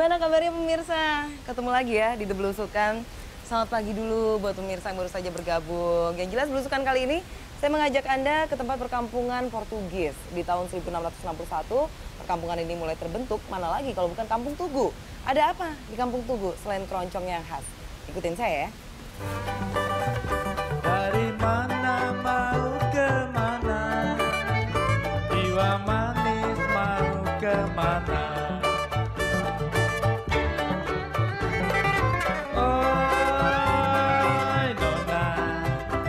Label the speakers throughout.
Speaker 1: Gimana kabarnya pemirsa? Ketemu lagi ya di The Belusukan. Selamat pagi dulu buat pemirsa yang baru saja bergabung. Yang jelas Belusukan kali ini saya mengajak Anda ke tempat perkampungan Portugis. Di tahun 1661, perkampungan ini mulai terbentuk, mana lagi kalau bukan Kampung Tugu. Ada apa di Kampung Tugu selain keroncongnya yang khas? Ikutin saya ya.
Speaker 2: Dari mana mau kemana, jiwa manis mau kemana. Oi nona,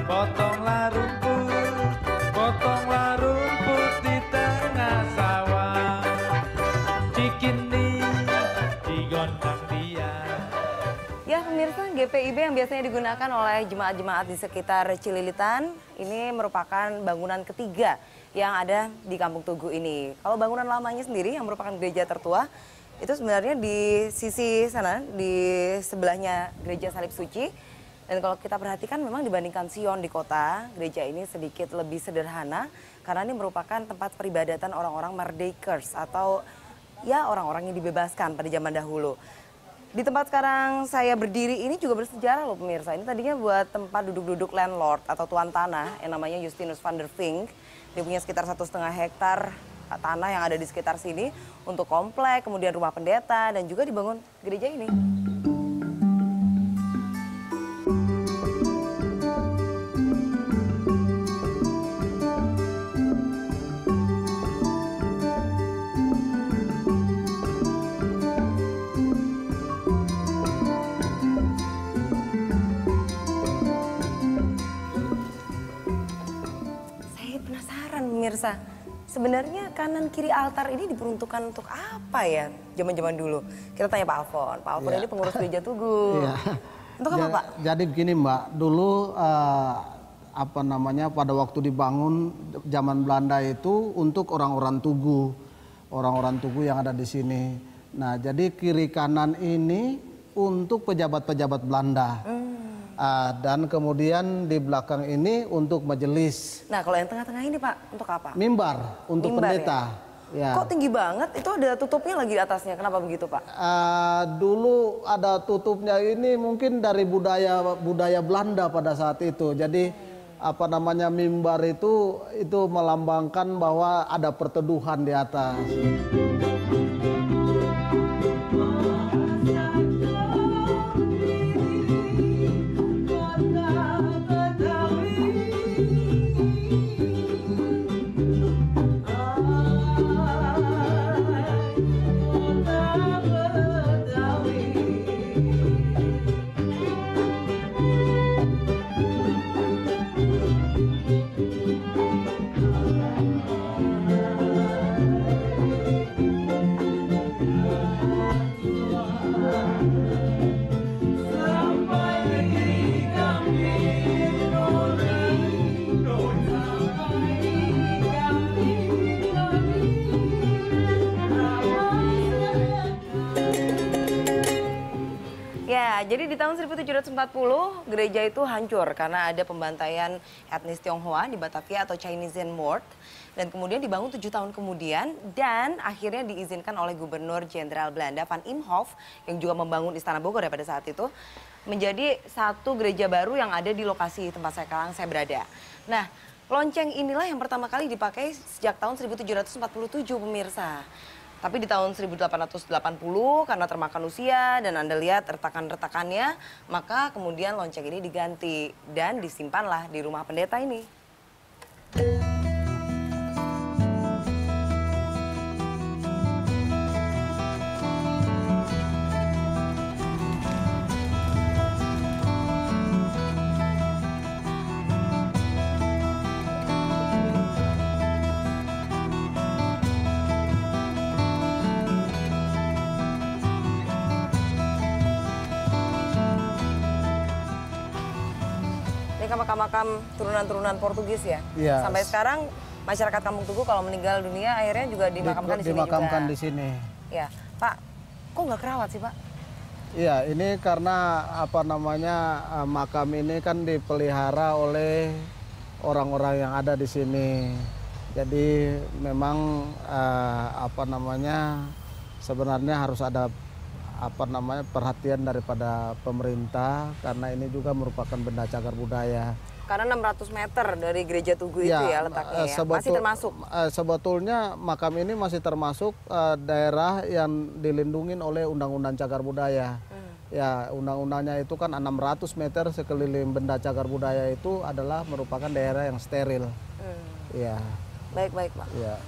Speaker 2: potonglah rumput di tengah sawah. Cikini digondang dia.
Speaker 1: Ya pemirsa, GPIB yang biasanya digunakan oleh jemaat-jemaat di sekitar Cililitan ini merupakan bangunan ketiga yang ada di Kampung Tugu ini. Kalau bangunan lamanya sendiri yang merupakan gereja tertua itu sebenarnya di sisi sana, di sebelahnya Gereja Salib Suci. Dan kalau kita perhatikan memang dibandingkan Sion di kota, gereja ini sedikit lebih sederhana karena ini merupakan tempat peribadatan orang-orang merdekers atau ya orang-orang yang dibebaskan pada zaman dahulu. Di tempat sekarang saya berdiri ini juga bersejarah loh pemirsa. Ini tadinya buat tempat duduk-duduk landlord atau tuan tanah yang namanya Justinus van der Vink. Dia punya sekitar 1,5 hektar tanah yang ada di sekitar sini untuk komplek, kemudian rumah pendeta dan juga dibangun gereja ini. Pemirsa, sebenarnya kanan kiri altar ini diperuntukkan untuk apa ya zaman-zaman dulu? Kita tanya Pak Alfon. Pak Alfon ini pengurus gereja Tugu. Untuk apa Pak?
Speaker 3: Jadi begini Mbak, dulu pada waktu dibangun zaman Belanda itu untuk orang-orang Tugu yang ada di sini. Nah jadi kiri kanan ini untuk pejabat-pejabat Belanda. Dan kemudian di belakang ini untuk majelis.
Speaker 1: Nah kalau yang tengah-tengah ini Pak, untuk apa?
Speaker 3: Mimbar, untuk pendeta. Ya.
Speaker 1: Kok tinggi banget? Itu ada tutupnya lagi di atasnya, kenapa begitu Pak?
Speaker 3: Dulu ada tutupnya ini mungkin dari budaya Belanda pada saat itu. Jadi mimbar itu melambangkan bahwa ada perteduhan di atas.
Speaker 1: Jadi di tahun 1740 gereja itu hancur karena ada pembantaian etnis Tionghoa di Batavia atau Chinese Moord. Dan kemudian dibangun 7 tahun kemudian dan akhirnya diizinkan oleh Gubernur Jenderal Belanda Van Imhoff yang juga membangun Istana Bogor ya pada saat itu. Menjadi satu gereja baru yang ada di lokasi tempat saya berada. Nah lonceng inilah yang pertama kali dipakai sejak tahun 1747 pemirsa. Tapi di tahun 1880 karena termakan usia dan Anda lihat retakan-retakannya, maka kemudian lonceng ini diganti dan disimpanlah di rumah pendeta ini. Makam-makam turunan-turunan Portugis ya.
Speaker 3: Yes.
Speaker 1: Sampai sekarang masyarakat Kampung Tugu kalau meninggal dunia akhirnya juga dimakamkan di sini
Speaker 3: dimakamkan
Speaker 1: juga.
Speaker 3: di sini.
Speaker 1: Ya, Pak, kok nggak kerawat sih Pak?
Speaker 3: Iya, ini karena makam ini kan dipelihara oleh orang-orang yang ada di sini. Jadi memang sebenarnya harus ada perhatian daripada pemerintah karena ini juga merupakan benda cagar budaya.
Speaker 1: Karena 600 meter dari gereja Tugu itu ya letaknya ya. Masih termasuk.
Speaker 3: Sebetulnya makam ini masih termasuk daerah yang dilindungi oleh Undang-Undang Cagar Budaya. Ya, undang-undangnya itu kan 600 meter sekeliling benda cagar budaya itu adalah merupakan daerah yang steril. Ya.
Speaker 1: Baik, Pak.
Speaker 3: Ya.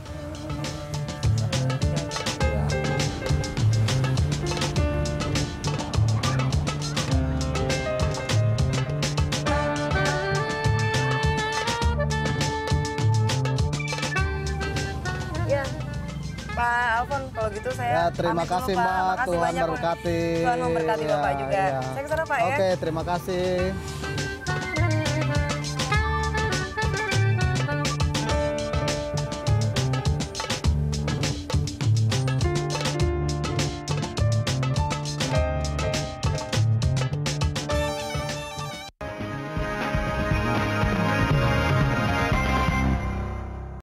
Speaker 1: Ya, Pak Alfon, kalau gitu saya
Speaker 3: Ya, terima
Speaker 1: pamit dulu,
Speaker 3: kasih
Speaker 1: Pak.
Speaker 3: Mbak,
Speaker 1: Makasih
Speaker 3: Tuhan
Speaker 1: banyak, Pak.
Speaker 3: memberkati.
Speaker 1: Tuhan memberkati
Speaker 3: Ya,
Speaker 1: Bapak juga.
Speaker 3: ya.
Speaker 1: Saya ke sana, Pak, ya.
Speaker 3: Oke, terima kasih.